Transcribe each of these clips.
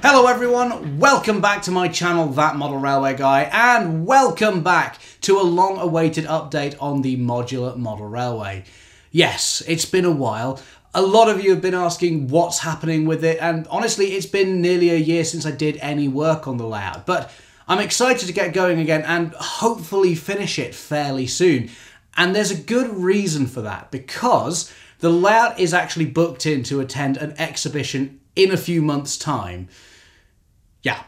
Hello everyone, welcome back to my channel, That Model Railway Guy, and welcome back to a long-awaited update on the Modular Model Railway. Yes, it's been a while. A lot of you have been asking what's happening with it, and honestly, it's been nearly a year since I did any work on the layout, but I'm excited to get going again and hopefully finish it fairly soon. And there's a good reason for that, because the layout is actually booked in to attend an exhibition in a few months' time. Yeah,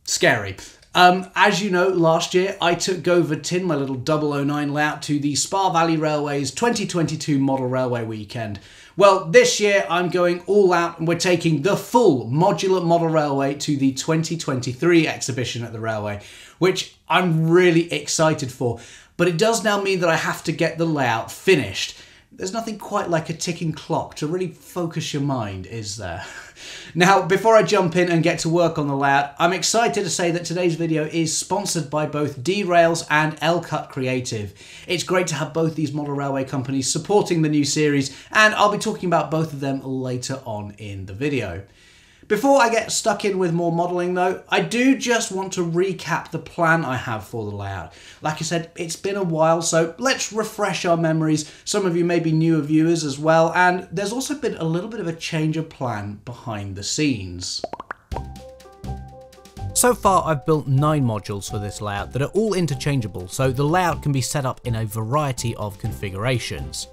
scary. As you know, last year I took Govard Tin, my little 009 layout, to the Spa Valley Railway's 2022 Model Railway Weekend. Well, this year I'm going all out and we're taking the full Modular Model Railway to the 2023 exhibition at the Railway, which I'm really excited for. But it does now mean that I have to get the layout finished. There's nothing quite like a ticking clock to really focus your mind, is there? Now, before I jump in and get to work on the layout, I'm excited to say that today's video is sponsored by both D-Rails and L-Cut Creative. It's great to have both these model railway companies supporting the new series, and I'll be talking about both of them later on in the video. Before I get stuck in with more modelling though, I do just want to recap the plan I have for the layout. Like I said, it's been a while, so let's refresh our memories. Some of you may be newer viewers as well, and there's also been a little bit of a change of plan behind the scenes. So far I've built 9 modules for this layout that are all interchangeable, so the layout can be set up in a variety of configurations.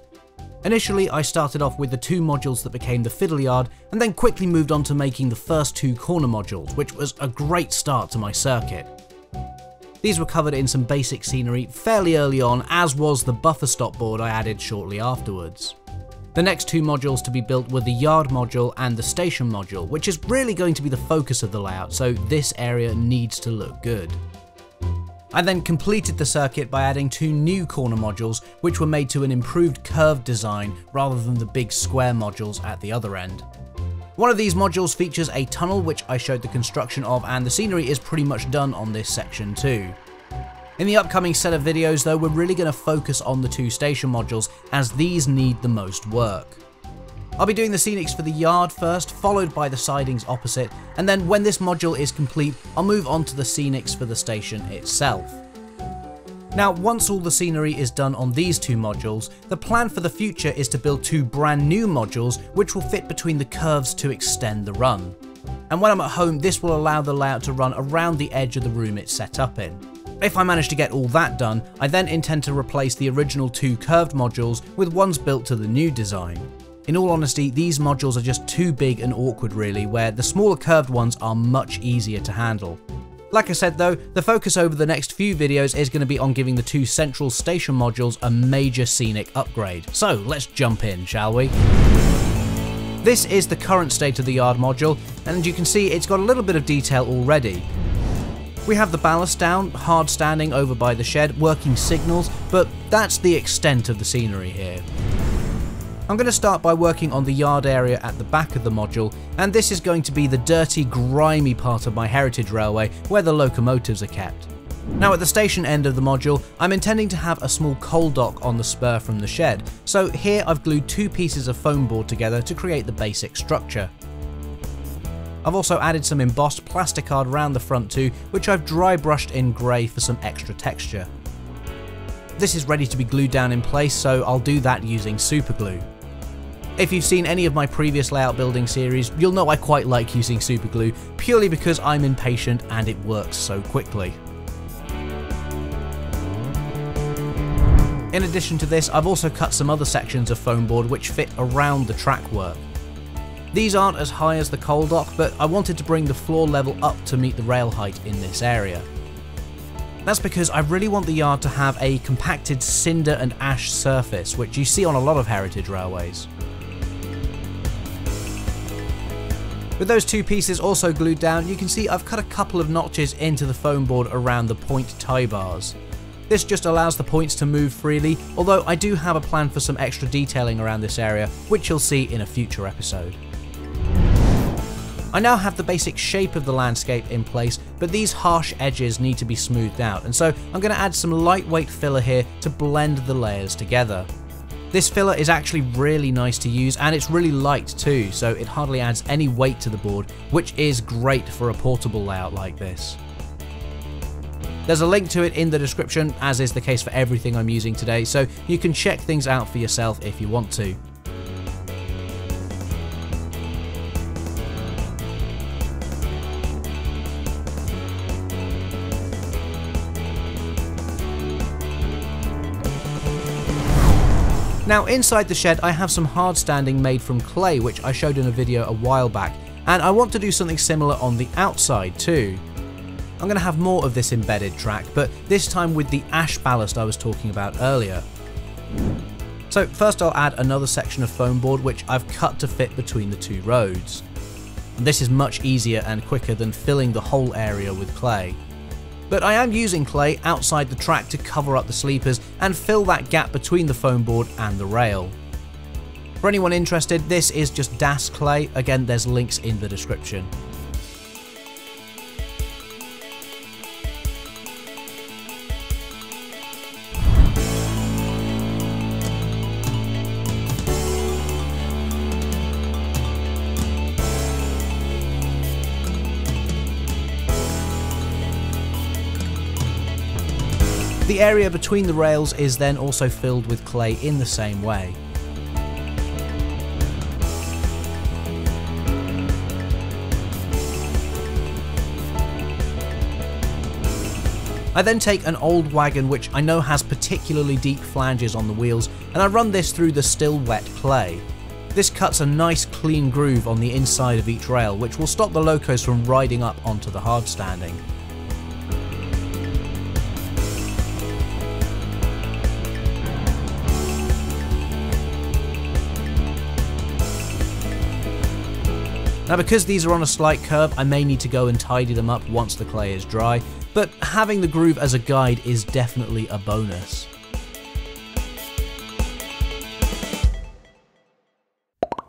Initially, I started off with the 2 modules that became the fiddle yard, and then quickly moved on to making the first 2 corner modules, which was a great start to my circuit. These were covered in some basic scenery fairly early on, as was the buffer stop board I added shortly afterwards. The next 2 modules to be built were the yard module and the station module, which is really going to be the focus of the layout, so this area needs to look good. I then completed the circuit by adding 2 new corner modules, which were made to an improved curved design rather than the big square modules at the other end. One of these modules features a tunnel, which I showed the construction of, and the scenery is pretty much done on this section too. In the upcoming set of videos though, we're really going to focus on the 2 station modules, as these need the most work. I'll be doing the scenics for the yard first, followed by the sidings opposite, and then when this module is complete, I'll move on to the scenics for the station itself. Now, once all the scenery is done on these 2 modules, the plan for the future is to build 2 brand new modules which will fit between the curves to extend the run. And when I'm at home, this will allow the layout to run around the edge of the room it's set up in. If I manage to get all that done, I then intend to replace the original 2 curved modules with ones built to the new design. In all honesty, these modules are just too big and awkward really, where the smaller curved ones are much easier to handle. Like I said though, the focus over the next few videos is going to be on giving the 2 central station modules a major scenic upgrade. So let's jump in, shall we? This is the current state of the yard module, and you can see it's got a little bit of detail already. We have the ballast down, hard standing over by the shed, working signals, but that's the extent of the scenery here. I'm going to start by working on the yard area at the back of the module, and this is going to be the dirty, grimy part of my heritage railway where the locomotives are kept. Now at the station end of the module, I'm intending to have a small coal dock on the spur from the shed, so here I've glued 2 pieces of foam board together to create the basic structure. I've also added some embossed plasticard around the front too, which I've dry brushed in grey for some extra texture. This is ready to be glued down in place, so I'll do that using super glue. If you've seen any of my previous layout building series, you'll know I quite like using super glue, purely because I'm impatient and it works so quickly. In addition to this, I've also cut some other sections of foam board which fit around the track work. These aren't as high as the coal dock, but I wanted to bring the floor level up to meet the rail height in this area. That's because I really want the yard to have a compacted cinder and ash surface, which you see on a lot of heritage railways. With those 2 pieces also glued down, you can see I've cut a couple of notches into the foam board around the point tie bars. This just allows the points to move freely, although I do have a plan for some extra detailing around this area, which you'll see in a future episode. I now have the basic shape of the landscape in place, but these harsh edges need to be smoothed out, and so I'm going to add some lightweight filler here to blend the layers together. This filler is actually really nice to use, and it's really light too, so it hardly adds any weight to the board, which is great for a portable layout like this. There's a link to it in the description, as is the case for everything I'm using today, so you can check things out for yourself if you want to. Now inside the shed I have some hard standing made from clay, which I showed in a video a while back, and I want to do something similar on the outside too. I'm going to have more of this embedded track, but this time with the ash ballast I was talking about earlier. So first I'll add another section of foam board which I've cut to fit between the two roads. This is much easier and quicker than filling the whole area with clay. But I am using clay outside the track to cover up the sleepers and fill that gap between the foam board and the rail. For anyone interested, this is just DAS clay, again there's links in the description. The area between the rails is then also filled with clay in the same way. I then take an old wagon which I know has particularly deep flanges on the wheels, and I run this through the still wet clay. This cuts a nice clean groove on the inside of each rail, which will stop the locos from riding up onto the hard standing. Now because these are on a slight curve, I may need to go and tidy them up once the clay is dry, but having the groove as a guide is definitely a bonus.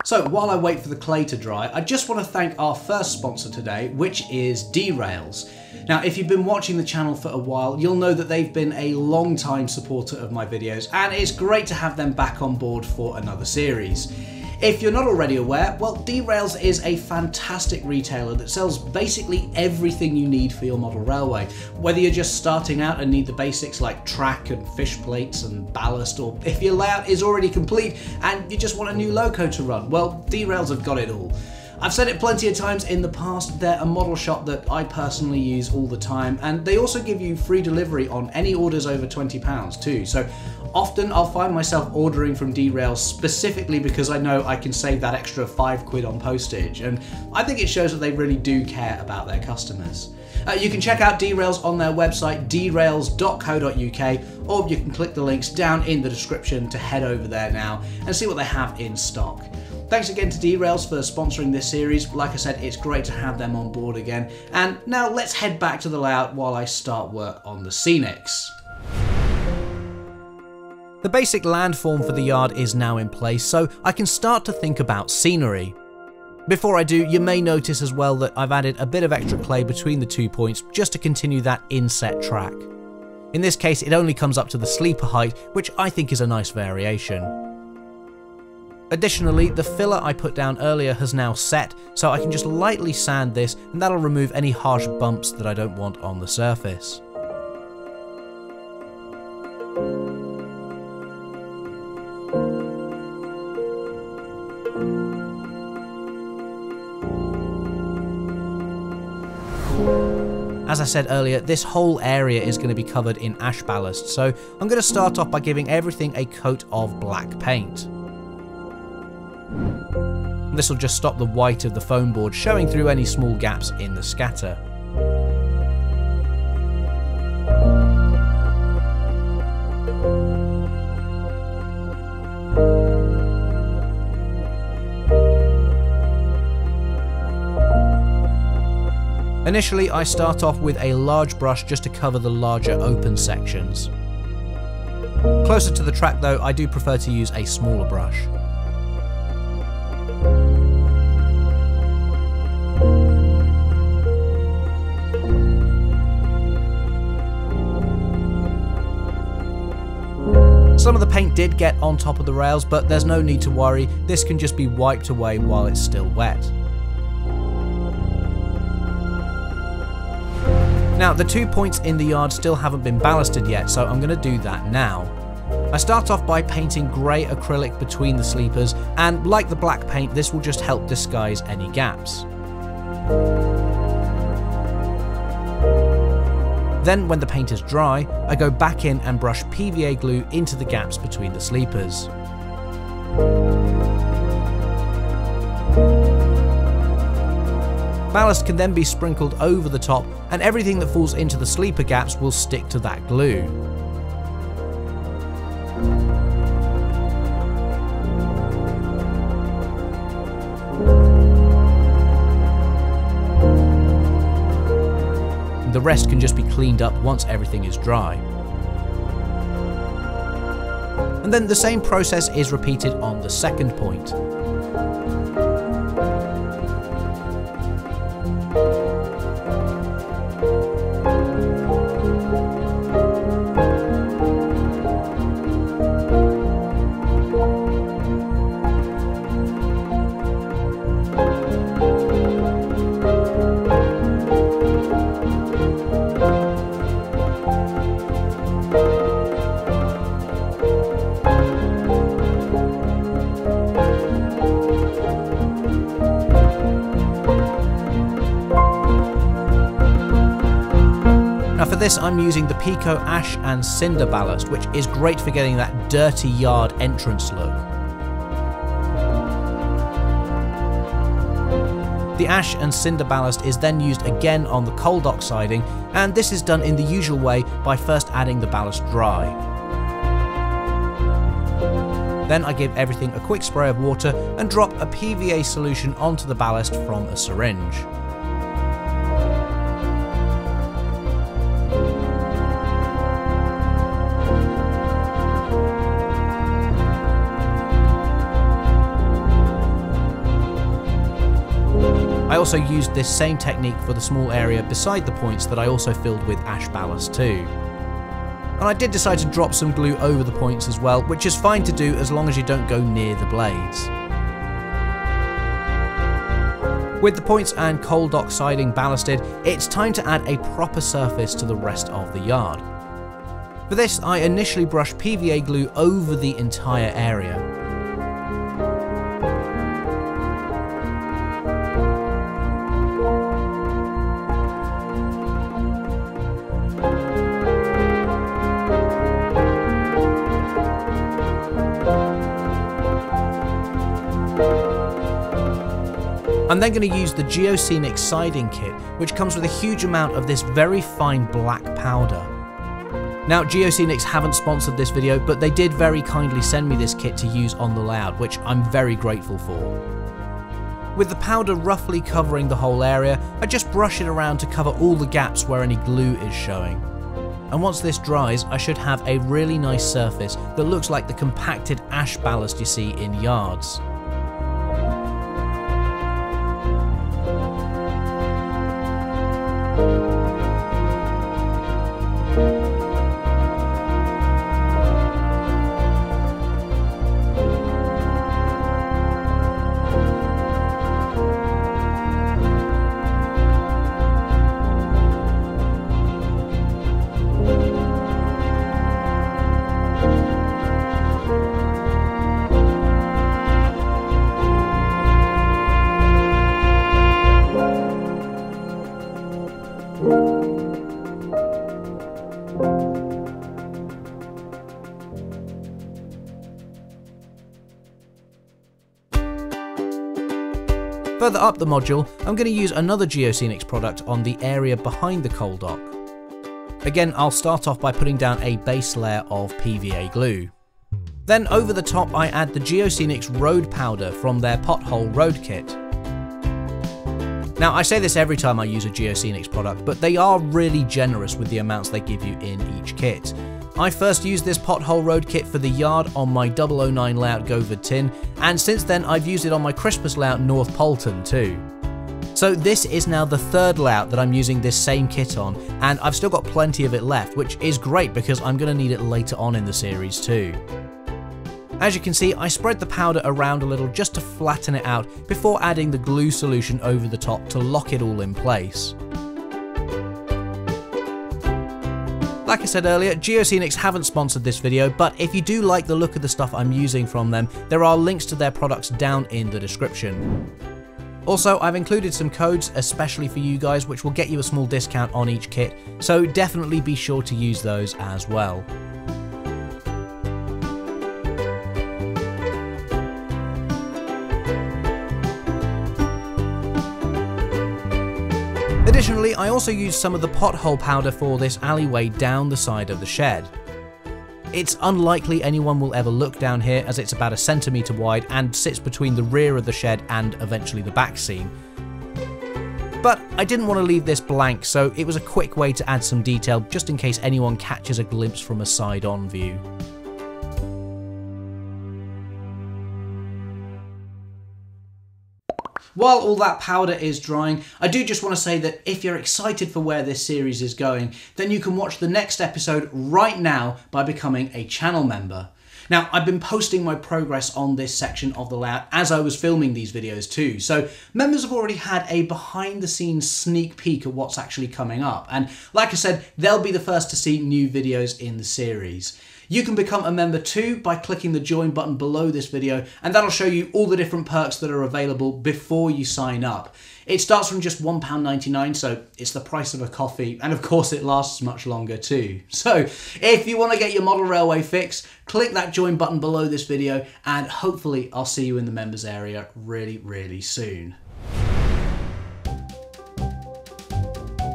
So while I wait for the clay to dry, I just want to thank our first sponsor today, which is D-Rails. Now if you've been watching the channel for a while, you'll know that they've been a long time supporter of my videos, and it's great to have them back on board for another series. If you're not already aware, well, D-Rails is a fantastic retailer that sells basically everything you need for your model railway. Whether you're just starting out and need the basics like track and fish plates and ballast, or if your layout is already complete and you just want a new loco to run, well, D-Rails have got it all. I've said it plenty of times in the past, they're a model shop that I personally use all the time, and they also give you free delivery on any orders over £20 too, so often I'll find myself ordering from D-Rails specifically because I know I can save that extra £5 on postage, and I think it shows that they really do care about their customers. You can check out D-Rails on their website drails.co.uk, or you can click the links down in the description to head over there now and see what they have in stock. Thanks again to D-Rails for sponsoring this series. Like I said, it's great to have them on board again. And now let's head back to the layout while I start work on the scenics. The basic landform for the yard is now in place, so I can start to think about scenery. Before I do, you may notice as well that I've added a bit of extra clay between the 2 points just to continue that inset track. In this case, it only comes up to the sleeper height, which I think is a nice variation. Additionally, the filler I put down earlier has now set, so I can just lightly sand this and that'll remove any harsh bumps that I don't want on the surface. As I said earlier, this whole area is going to be covered in ash ballast, so I'm going to start off by giving everything a coat of black paint. This will just stop the white of the foam board showing through any small gaps in the scatter. Initially, I start off with a large brush just to cover the larger open sections. Closer to the track though, I do prefer to use a smaller brush. Some Some of the paint did get on top of the rails, but there's no need to worry, this can just be wiped away while it's still wet. Now, the 2 points in the yard still haven't been ballasted yet, so I'm going to do that now. I start off by painting grey acrylic between the sleepers, and like the black paint, this will just help disguise any gaps. Then, when the paint is dry, I go back in and brush PVA glue into the gaps between the sleepers. Ballast can then be sprinkled over the top, and everything that falls into the sleeper gaps will stick to that glue. The rest can just be cleaned up once everything is dry. And then the same process is repeated on the second point. For this, I'm using the Pico Ash and Cinder ballast, which is great for getting that dirty yard entrance look. The Ash and Cinder ballast is then used again on the coal dock siding, and this is done in the usual way by first adding the ballast dry. Then I give everything a quick spray of water and drop a PVA solution onto the ballast from a syringe. I also used this same technique for the small area beside the points that I also filled with ash ballast too. And I did decide to drop some glue over the points as well, which is fine to do as long as you don't go near the blades. With the points and coal dock siding ballasted, it's time to add a proper surface to the rest of the yard. For this, I initially brush PVA glue over the entire area. I'm then going to use the Geoscenic siding kit, which comes with a huge amount of this very fine black powder. Now, Geoscenics haven't sponsored this video, but they did very kindly send me this kit to use on the layout, which I'm very grateful for. With the powder roughly covering the whole area, I just brush it around to cover all the gaps where any glue is showing. And once this dries, I should have a really nice surface that looks like the compacted ash ballast you see in yards. Further up the module, I'm going to use another Geoscenics product on the area behind the coal dock. Again, I'll start off by putting down a base layer of PVA glue. Then over the top I add the Geoscenics road powder from their pothole road kit. Now, I say this every time I use a Geoscenics product, but they are really generous with the amounts they give you in each kit. I first used this pothole road kit for the yard on my 009 layout Govard tin, and since then I've used it on my Christmas layout North Poulton too. So this is now the third layout that I'm using this same kit on, and I've still got plenty of it left, which is great because I'm going to need it later on in the series too. As you can see, I spread the powder around a little just to flatten it out before adding the glue solution over the top to lock it all in place. Like I said earlier, Geoscenics haven't sponsored this video, but if you do like the look of the stuff I'm using from them, there are links to their products down in the description. Also, I've included some codes especially for you guys which will get you a small discount on each kit, so definitely be sure to use those as well. Additionally, I also used some of the pothole powder for this alleyway down the side of the shed. It's unlikely anyone will ever look down here as it's about 1 centimetre wide and sits between the rear of the shed and eventually the back seam. But I didn't want to leave this blank, so it was a quick way to add some detail just in case anyone catches a glimpse from a side-on view. While all that powder is drying, I do just want to say that if you're excited for where this series is going, then you can watch the next episode right now by becoming a channel member. Now, I've been posting my progress on this section of the layout as I was filming these videos too, so members have already had a behind the scenes sneak peek at what's actually coming up, and like I said, they'll be the first to see new videos in the series. You can become a member too by clicking the join button below this video, and that'll show you all the different perks that are available before you sign up. It starts from just £1.99, so it's the price of a coffee, and of course it lasts much longer too. So if you want to get your model railway fix, click that join button below this video, and hopefully I'll see you in the members area really soon.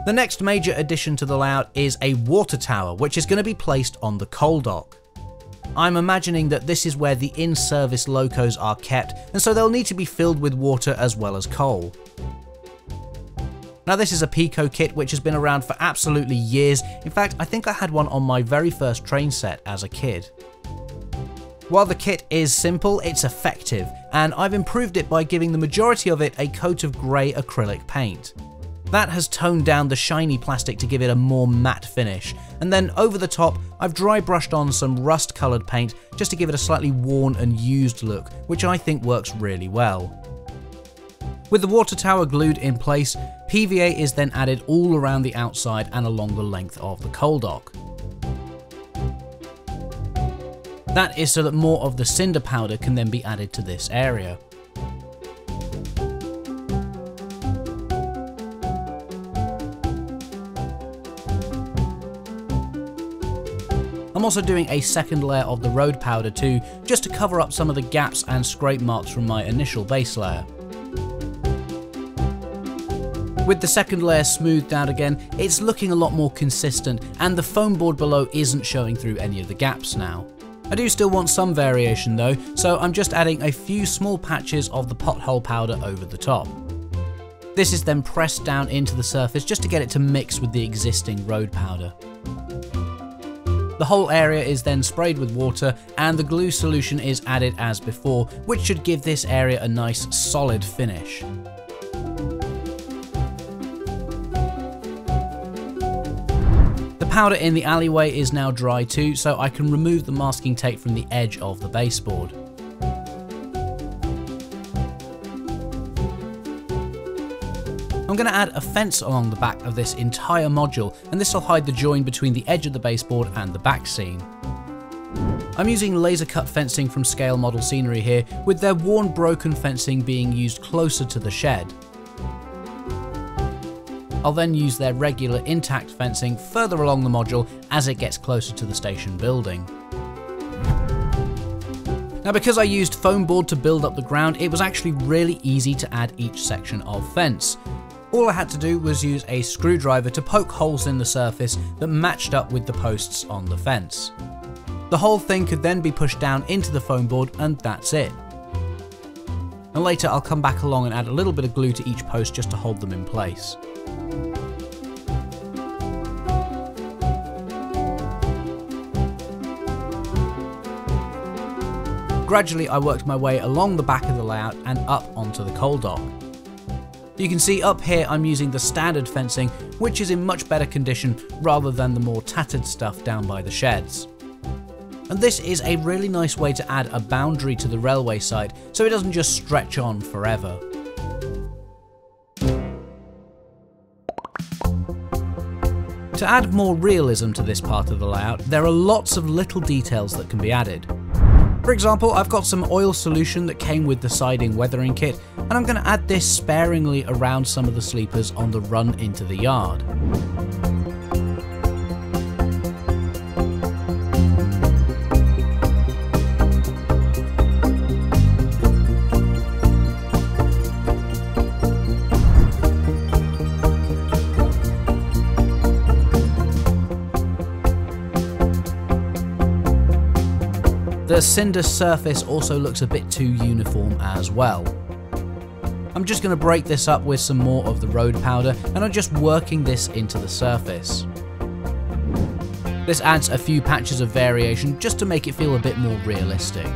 The next major addition to the layout is a water tower, which is going to be placed on the coal dock. I'm imagining that this is where the in-service locos are kept, and so they'll need to be filled with water as well as coal. Now this is a Pico kit which has been around for absolutely years. In fact, I think I had one on my very first train set as a kid. While the kit is simple, it's effective, and I've improved it by giving the majority of it a coat of grey acrylic paint. That has toned down the shiny plastic to give it a more matte finish, and then over the top I've dry brushed on some rust coloured paint just to give it a slightly worn and used look, which I think works really well. With the water tower glued in place, PVA is then added all around the outside and along the length of the coal dock. That is so that more of the cinder powder can then be added to this area. I'm also doing a second layer of the road powder too, just to cover up some of the gaps and scrape marks from my initial base layer. With the second layer smoothed out again, it's looking a lot more consistent, and the foam board below isn't showing through any of the gaps now. I do still want some variation though, so I'm just adding a few small patches of the pothole powder over the top. This is then pressed down into the surface just to get it to mix with the existing road powder. The whole area is then sprayed with water, and the glue solution is added as before, which should give this area a nice solid finish. The powder in the alleyway is now dry too, so I can remove the masking tape from the edge of the baseboard. I'm going to add a fence along the back of this entire module, and this will hide the join between the edge of the baseboard and the back seam. I'm using laser cut fencing from Scale Model Scenery here, with their worn broken fencing being used closer to the shed. I'll then use their regular intact fencing further along the module as it gets closer to the station building. Now, because I used foam board to build up the ground, it was actually really easy to add each section of fence. All I had to do was use a screwdriver to poke holes in the surface that matched up with the posts on the fence. The whole thing could then be pushed down into the foam board, and that's it. And later I'll come back along and add a little bit of glue to each post just to hold them in place. Gradually I worked my way along the back of the layout and up onto the coal dock. You can see up here I'm using the standard fencing, which is in much better condition rather than the more tattered stuff down by the sheds. And this is a really nice way to add a boundary to the railway side so it doesn't just stretch on forever. To add more realism to this part of the layout, there are lots of little details that can be added. For example, I've got some oil solution that came with the siding weathering kit, and I'm going to add this sparingly around some of the sleepers on the run into the yard. The cinder surface also looks a bit too uniform as well. I'm just going to break this up with some more of the road powder, and I'm just working this into the surface. This adds a few patches of variation just to make it feel a bit more realistic.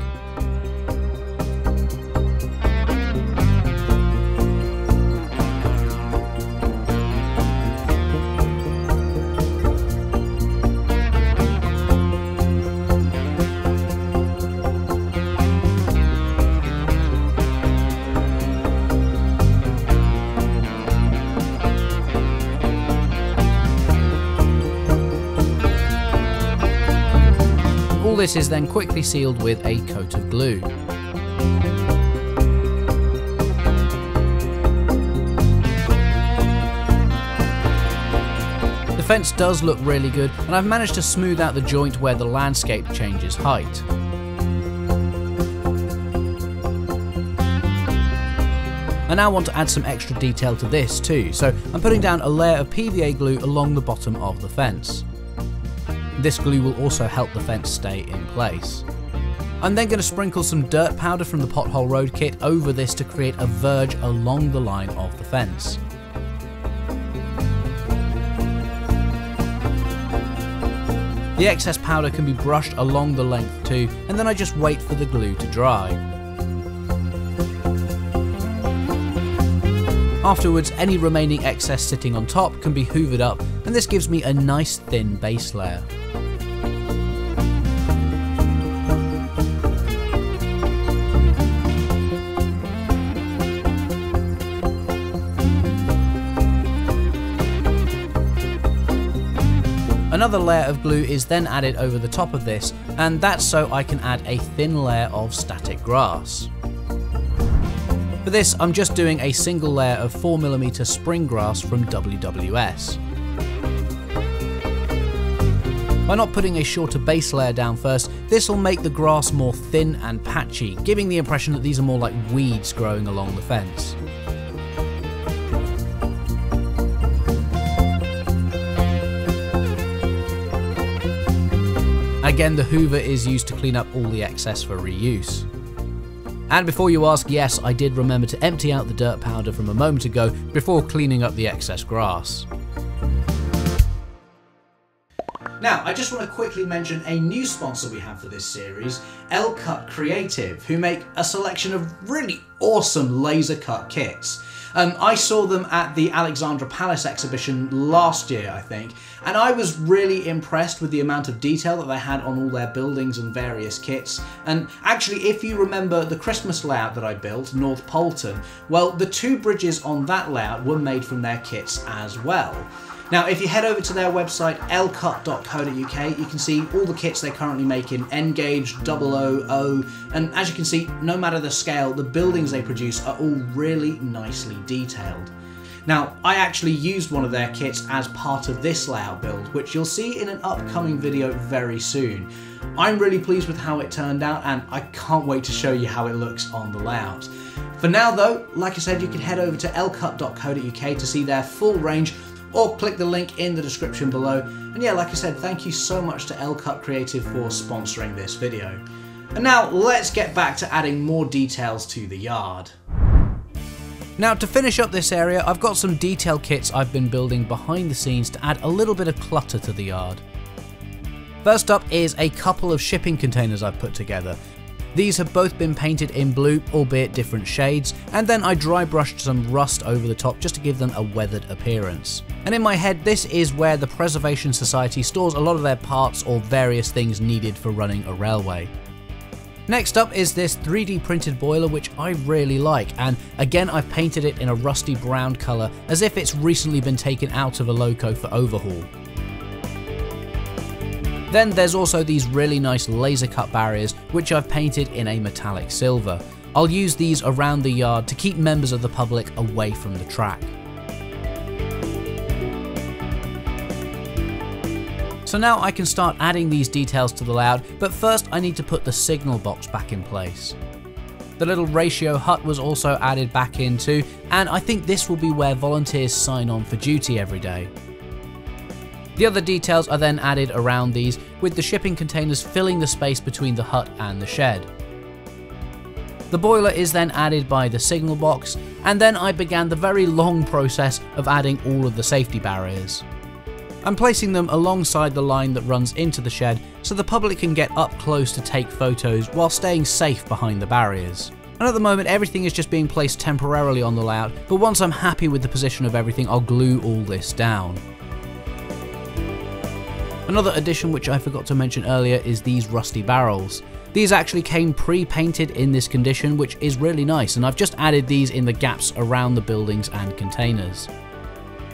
All this is then quickly sealed with a coat of glue. The fence does look really good, and I've managed to smooth out the joint where the landscape changes height. I now want to add some extra detail to this too, so I'm putting down a layer of PVA glue along the bottom of the fence. This glue will also help the fence stay in place. I'm then going to sprinkle some dirt powder from the Pothole Road kit over this to create a verge along the line of the fence. The excess powder can be brushed along the length too, and then I just wait for the glue to dry. Afterwards, any remaining excess sitting on top can be hoovered up, and this gives me a nice thin base layer. Another layer of glue is then added over the top of this, and that's so I can add a thin layer of static grass. For this, I'm just doing a single layer of 4mm spring grass from WWS. By not putting a shorter base layer down first, this will make the grass more thin and patchy, giving the impression that these are more like weeds growing along the fence. Again, the hoover is used to clean up all the excess for reuse. And before you ask, yes, I did remember to empty out the dirt powder from a moment ago before cleaning up the excess grass. Now, I just want to quickly mention a new sponsor we have for this series, L-Cut Creative, who make a selection of really awesome laser cut kits. I saw them at the Alexandra Palace exhibition last year, I think, and I was really impressed with the amount of detail that they had on all their buildings and various kits. And actually, if you remember the Christmas layout that I built, North Poulton, well, the two bridges on that layout were made from their kits as well. Now, if you head over to their website, lcut.co.uk, you can see all the kits they currently make in N-gauge, 000, and as you can see, no matter the scale, the buildings they produce are all really nicely detailed. Now, I actually used one of their kits as part of this layout build, which you'll see in an upcoming video very soon. I'm really pleased with how it turned out, and I can't wait to show you how it looks on the layout. For now though, like I said, you can head over to lcut.co.uk to see their full range, or click the link in the description below. And yeah, like I said, thank you so much to L-Cut Creative for sponsoring this video. And now let's get back to adding more details to the yard. Now, to finish up this area, I've got some detail kits I've been building behind the scenes to add a little bit of clutter to the yard. First up is a couple of shipping containers I've put together. These have both been painted in blue, albeit different shades, and then I dry brushed some rust over the top just to give them a weathered appearance. And in my head, this is where the Preservation Society stores a lot of their parts or various things needed for running a railway. Next up is this 3D printed boiler, which I really like, and again I've painted it in a rusty brown colour as if it's recently been taken out of a loco for overhaul. Then there's also these really nice laser cut barriers which I've painted in a metallic silver. I'll use these around the yard to keep members of the public away from the track. So now I can start adding these details to the layout, but first I need to put the signal box back in place. The little ratio hut was also added back in too, and I think this will be where volunteers sign on for duty every day. The other details are then added around these, with the shipping containers filling the space between the hut and the shed. The boiler is then added by the signal box, and then I began the very long process of adding all of the safety barriers. I'm placing them alongside the line that runs into the shed so the public can get up close to take photos while staying safe behind the barriers. And at the moment everything is just being placed temporarily on the layout, but once I'm happy with the position of everything I'll glue all this down. Another addition which I forgot to mention earlier is these rusty barrels. These actually came pre-painted in this condition, which is really nice, and I've just added these in the gaps around the buildings and containers.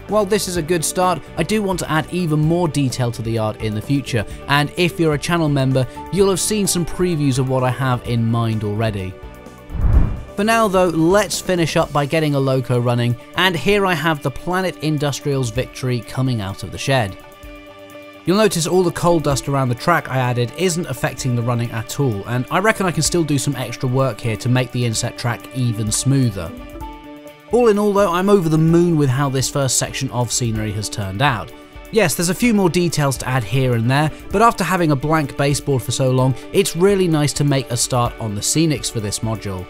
While this is a good start, I do want to add even more detail to the yard in the future, and if you're a channel member, you'll have seen some previews of what I have in mind already. For now though, let's finish up by getting a loco running, and here I have the Planet Industrial's Victory coming out of the shed. You'll notice all the coal dust around the track I added isn't affecting the running at all, and I reckon I can still do some extra work here to make the inset track even smoother. All in all though, I'm over the moon with how this first section of scenery has turned out. Yes, there's a few more details to add here and there, but after having a blank baseboard for so long, it's really nice to make a start on the scenics for this module.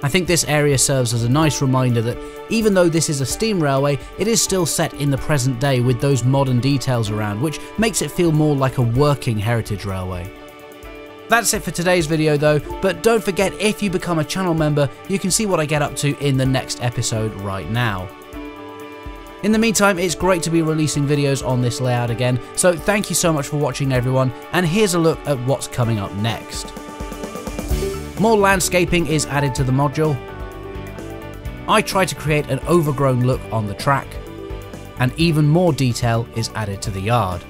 I think this area serves as a nice reminder that even though this is a steam railway, it is still set in the present day with those modern details around, which makes it feel more like a working heritage railway. That's it for today's video though, but don't forget, if you become a channel member, you can see what I get up to in the next episode right now. In the meantime, it's great to be releasing videos on this layout again, so thank you so much for watching everyone, and here's a look at what's coming up next. More landscaping is added to the module. I try to create an overgrown look on the track, and even more detail is added to the yard.